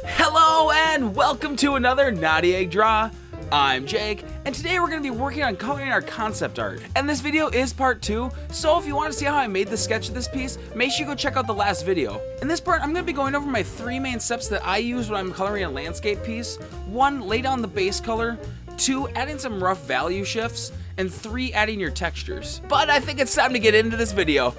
Hello and welcome to another Naughty Egg Draw. I'm Jake, and today we're going to be working on coloring our concept art. And this video is part 2, so if you want to see how I made the sketch of this piece, make sure you go check out the last video. In this part, I'm going to be going over my 3 main steps that I use when I'm coloring a landscape piece. 1, lay down the base color. 2, adding some rough value shifts. And 3, adding your textures. But I think it's time to get into this video.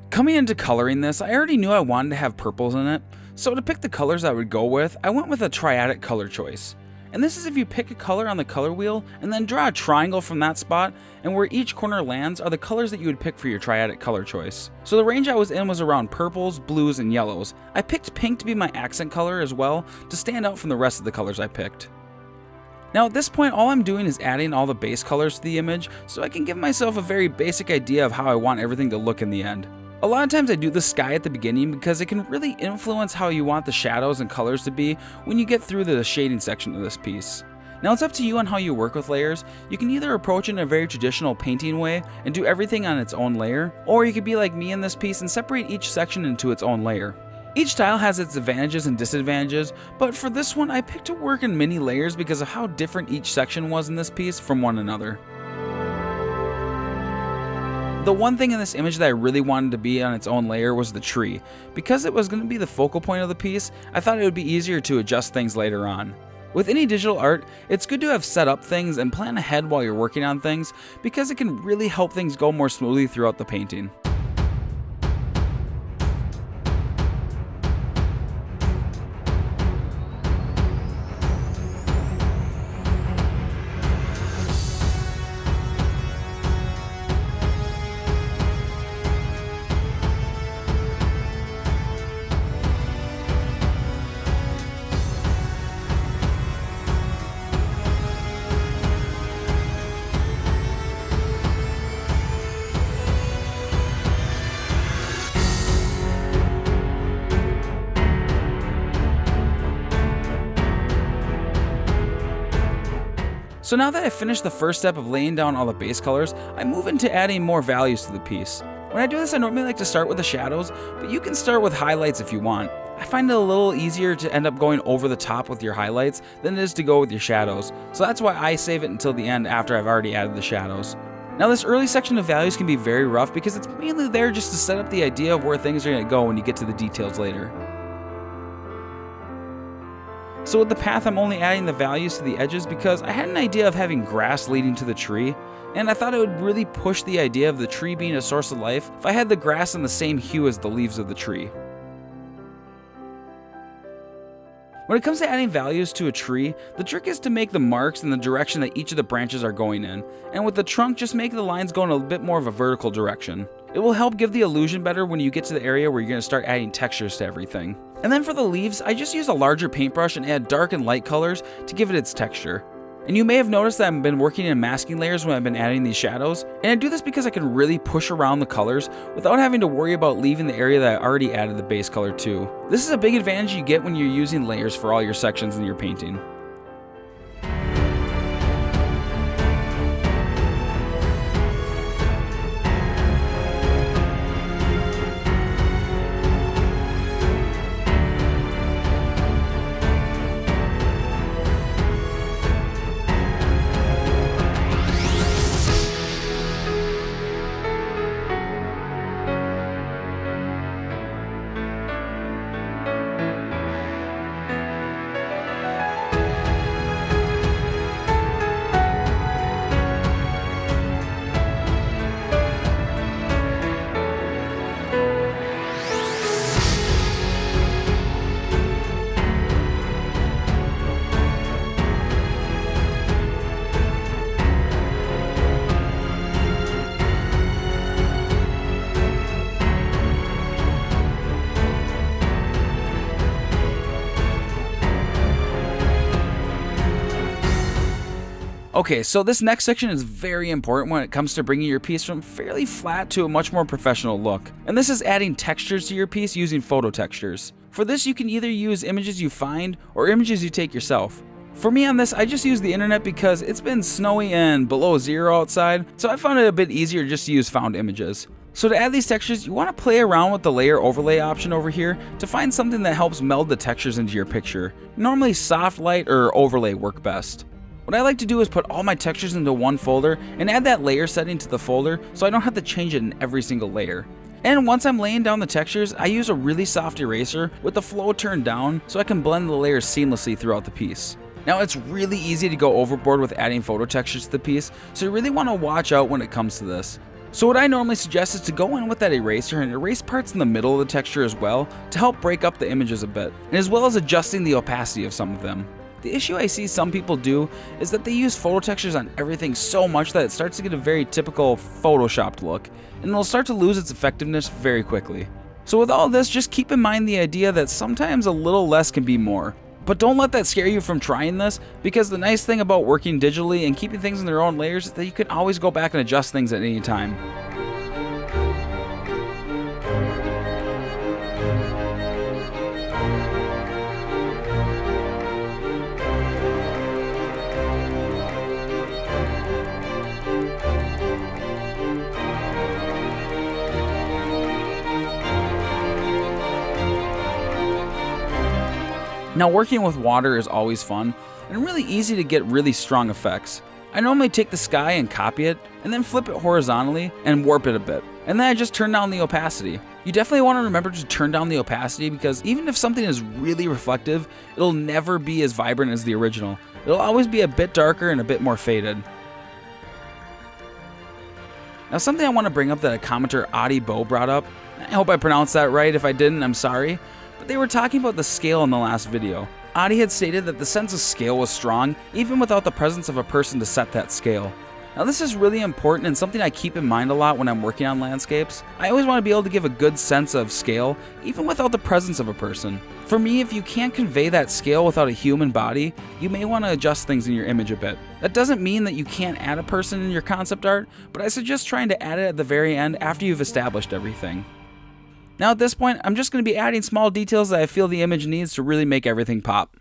Coming into coloring this, I already knew I wanted to have purples in it. So to pick the colors I would go with, I went with a triadic color choice. And this is if you pick a color on the color wheel and then draw a triangle from that spot, and where each corner lands are the colors that you would pick for your triadic color choice. So the range I was in was around purples, blues, and yellows. I picked pink to be my accent color as well, to stand out from the rest of the colors I picked. Now at this point, all I'm doing is adding all the base colors to the image so I can give myself a very basic idea of how I want everything to look in the end. A lot of times I do the sky at the beginning because it can really influence how you want the shadows and colors to be when you get through the shading section of this piece. Now it's up to you on how you work with layers. You can either approach it in a very traditional painting way and do everything on its own layer, or you could be like me in this piece and separate each section into its own layer. Each style has its advantages and disadvantages, but for this one I picked to work in many layers because of how different each section was in this piece from one another. The one thing in this image that I really wanted to be on its own layer was the tree. Because it was going to be the focal point of the piece, I thought it would be easier to adjust things later on. With any digital art, it's good to have set up things and plan ahead while you're working on things because it can really help things go more smoothly throughout the painting. So now that I've finished the first step of laying down all the base colors, I move into adding more values to the piece. When I do this, I normally like to start with the shadows, but you can start with highlights if you want. I find it a little easier to end up going over the top with your highlights than it is to go with your shadows, so that's why I save it until the end after I've already added the shadows. Now this early section of values can be very rough because it's mainly there just to set up the idea of where things are going to go when you get to the details later. So with the path, I'm only adding the values to the edges because I had an idea of having grass leading to the tree, and I thought it would really push the idea of the tree being a source of life if I had the grass in the same hue as the leaves of the tree. When it comes to adding values to a tree, the trick is to make the marks in the direction that each of the branches are going in, and with the trunk, just make the lines go in a bit more of a vertical direction. It will help give the illusion better when you get to the area where you're going to start adding textures to everything. And then for the leaves, I just use a larger paintbrush and add dark and light colors to give it its texture. And you may have noticed that I've been working in masking layers when I've been adding these shadows, and I do this because I can really push around the colors without having to worry about leaving the area that I already added the base color to. This is a big advantage you get when you're using layers for all your sections in your painting. Okay, so this next section is very important when it comes to bringing your piece from fairly flat to a much more professional look. And this is adding textures to your piece using photo textures. For this, you can either use images you find or images you take yourself. For me on this, I just use the internet because it's been snowy and below zero outside, so I found it a bit easier just to use found images. So to add these textures, you want to play around with the layer overlay option over here to find something that helps meld the textures into your picture. Normally soft light or overlay work best. What I like to do is put all my textures into one folder and add that layer setting to the folder so I don't have to change it in every single layer. And once I'm laying down the textures, I use a really soft eraser with the flow turned down so I can blend the layers seamlessly throughout the piece. Now it's really easy to go overboard with adding photo textures to the piece, so you really want to watch out when it comes to this. So what I normally suggest is to go in with that eraser and erase parts in the middle of the texture as well to help break up the images a bit, and as well as adjusting the opacity of some of them. The issue I see some people do is that they use photo textures on everything so much that it starts to get a very typical photoshopped look, and it'll start to lose its effectiveness very quickly. So with all this, just keep in mind the idea that sometimes a little less can be more. But don't let that scare you from trying this, because the nice thing about working digitally and keeping things in their own layers is that you can always go back and adjust things at any time. Now working with water is always fun and really easy to get really strong effects. I normally take the sky and copy it and then flip it horizontally and warp it a bit. And then I just turn down the opacity. You definitely want to remember to turn down the opacity because even if something is really reflective, it'll never be as vibrant as the original. It'll always be a bit darker and a bit more faded. Now something I want to bring up that a commenter Adi Bo brought up, I hope I pronounced that right. If I didn't, I'm sorry. But they were talking about the scale in the last video. Adi had stated that the sense of scale was strong even without the presence of a person to set that scale. Now this is really important and something I keep in mind a lot when I'm working on landscapes. I always want to be able to give a good sense of scale even without the presence of a person. For me, if you can't convey that scale without a human body, you may want to adjust things in your image a bit. That doesn't mean that you can't add a person in your concept art, but I suggest trying to add it at the very end after you've established everything. Now at this point, I'm just going to be adding small details that I feel the image needs to really make everything pop.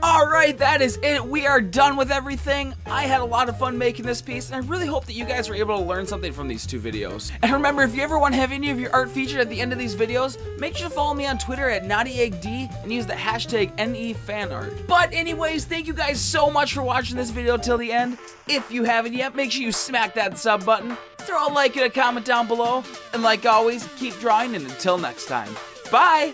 Alright, that is it. We are done with everything. I had a lot of fun making this piece, and I really hope that you guys were able to learn something from these two videos. And remember, if you ever want to have any of your art featured at the end of these videos, make sure to follow me on Twitter at NaughtyEggD and use the hashtag NEFanart. But anyways, thank you guys so much for watching this video till the end. If you haven't yet, make sure you smack that sub button, throw a like and a comment down below, and like always, keep drawing, and until next time, bye!